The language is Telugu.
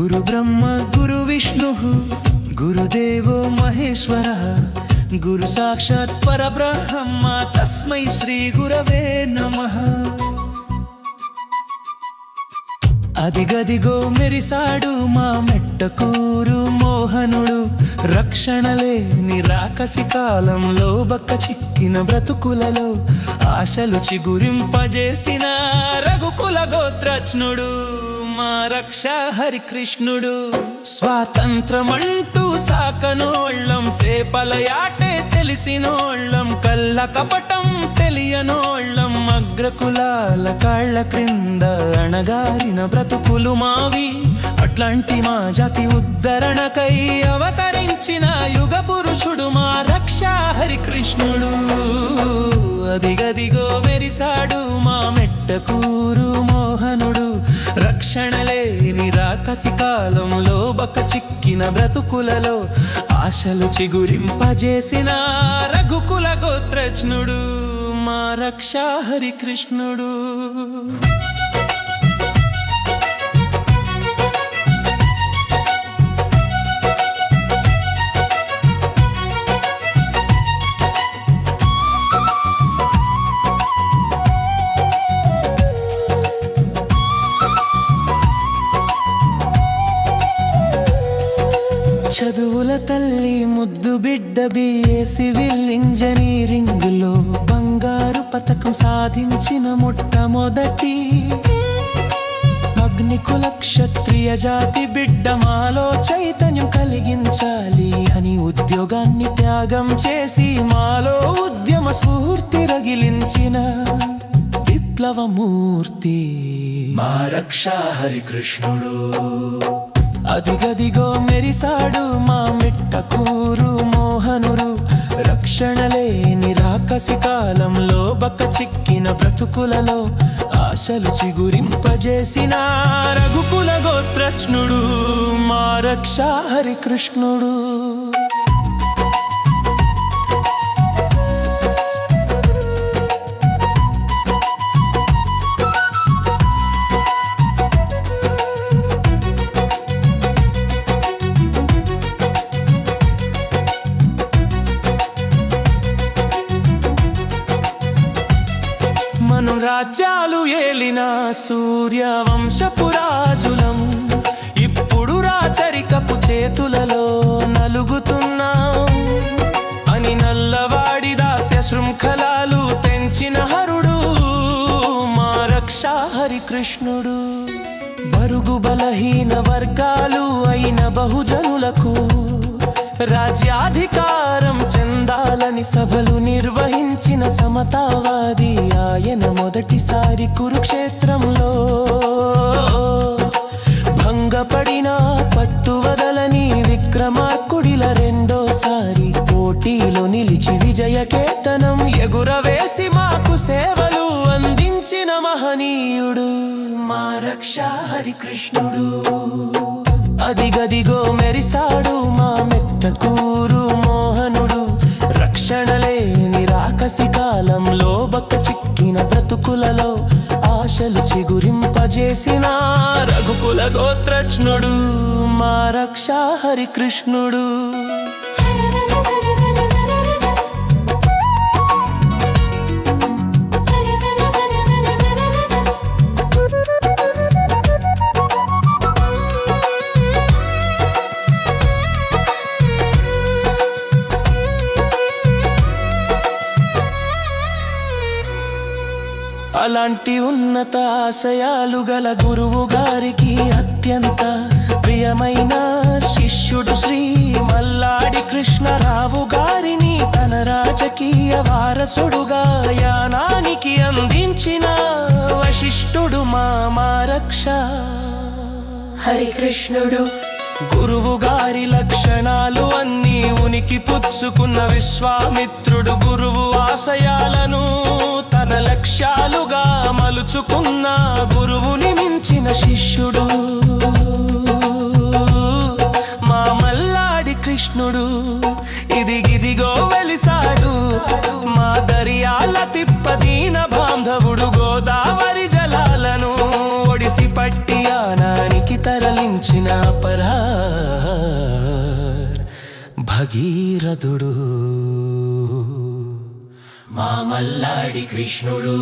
गुरु ब्रह्मा गुरु विष्णु गुरुदेवो महेश्वरः गुरु साक्षात् परब्रह्म तस्मै श्री गुरवे नमः। అదిగదిగో మెరిసాడు మా మెట్టకూరు మోహనుడు రక్షణలేని రాకసి కాలంలో బక్క చిక్కిన బ్రతుకులలో ఆశలు చిగురింపజేసిన రఘుకుల గోత్రజ్ఞుడు మా రక్ష హరికృష్ణుడు। స్వాతంత్రమంటూ సాకనోళ్ళం సేపలయాటే తెలిసినోళ్ళం కళ్ళ కపటం తెలియనోళ్ళం అగ్రకులాల కాళ్ళ క్రింద అణగారిన బ్రతుకులు మావి అట్లాంటి మా జాతి ఉద్ధరణకై అవతరించిన యుగ పురుషుడు మా రక్ష హరికృష్ణుడు। అదిగదిగో మెరిసాడు మా మెట్టకూరు మోహనుడు రక్షణలేని రాకసి కాలంలో బక్క చిక్కిన బ్రతుకులలో ఆశలు చిగురింపజేసిన రఘుకుల గోత్రజ్ఞుడు మా రక్ష హరికృష్ణుడు। చదువుల తల్లి ముద్దు బిడ్డ బిఏ సివిల్ ఇంజనీరింగ్ లో బంగారు పతకం సాధించిన మొట్టమొదటి అగ్నికుల క్షత్రియ జాతి బిడ్డ మాలో చైతన్యం కలిగించాలి అని ఉద్యోగాన్ని త్యాగం చేసి మాలో ఉద్యమ స్ఫూర్తి రగిలించిన విప్లవమూర్తి మా రక్ష హరికృష్ణుడు। అదిగదిగో మెరిసాడు మా మెట్టకూరు మోహనుడు రక్షణలేని రాకసి కాలంలో బక్క చిక్కిన బ్రతుకులలో ఆశలు చిగురింపజేసిన రఘుకుల గోత్రజ్ఞుడు మా రక్ష హరికృష్ణుడు। మనం రాజ్యాలు ఏలిన సూర్యవంశపురాజులం ఇప్పుడు రాచరికపు చేతులలో నలుగుతున్నాం అని నల్లవాడి దాస్య శృంఖలాలు తెంచిన హరుడు మా రక్ష హరికృష్ణుడు। బరుగు బలహీన వర్గాలు అయిన బహుజనులకు రాజ్యాధికారం చెందాలని సభలు నిర్వహించిన సమతావాది ఆయన మొదటిసారి కురుక్షేత్రంలో భంగపడిన పట్టువదలని విక్రమార్కుడిల రెండోసారి పోటీలో నిలిచి విజయకేతనం ఎగురవేసి మాకు సేవలు అందించిన మహనీయుడు మా రక్ష హరికృష్ణుడు। అదిగదిగో మెరిసాడు మా మెట్టకూరు మోహనుడు రక్షణలేని రాకసి కాలంలో బక్క చిక్కిన బ్రతుకులలో ఆశలు చిగురింపజేసిన రఘుకుల గోత్రజ్ఞుడు మా రక్ష హరికృష్ణుడు। అలాంటి ఉన్నత ఆశయాలు గల గురువు గారికి అత్యంత ప్రియమైన శిష్యుడు శ్రీ మల్లాడి కృష్ణరావు గారిని తన రాజకీయ వారసుడుగా యానానికి అందించిన వశిష్ఠుడు మా రక్ష హరికృష్ణుడు। గురువు గారి లక్షణాలు అన్నీ ఉనికి పుచ్చుకున్న విశ్వామిత్రుడు గురువు ఆశయాలను తన లక్ష్యాలుగా మలుచుకున్న గురువుని మించిన శిష్యుడు మా మల్లాడి కృష్ణుడు। ఇదిగిదిగో వెలిసాడు మా దర్యాల తిప్పదీన బాంధవుడు గోదావరి జలాలను ఒడిసి పట్టి యానానికి తరలించిన భగీరథుడు మా మల్లాడి కృష్ణుడు.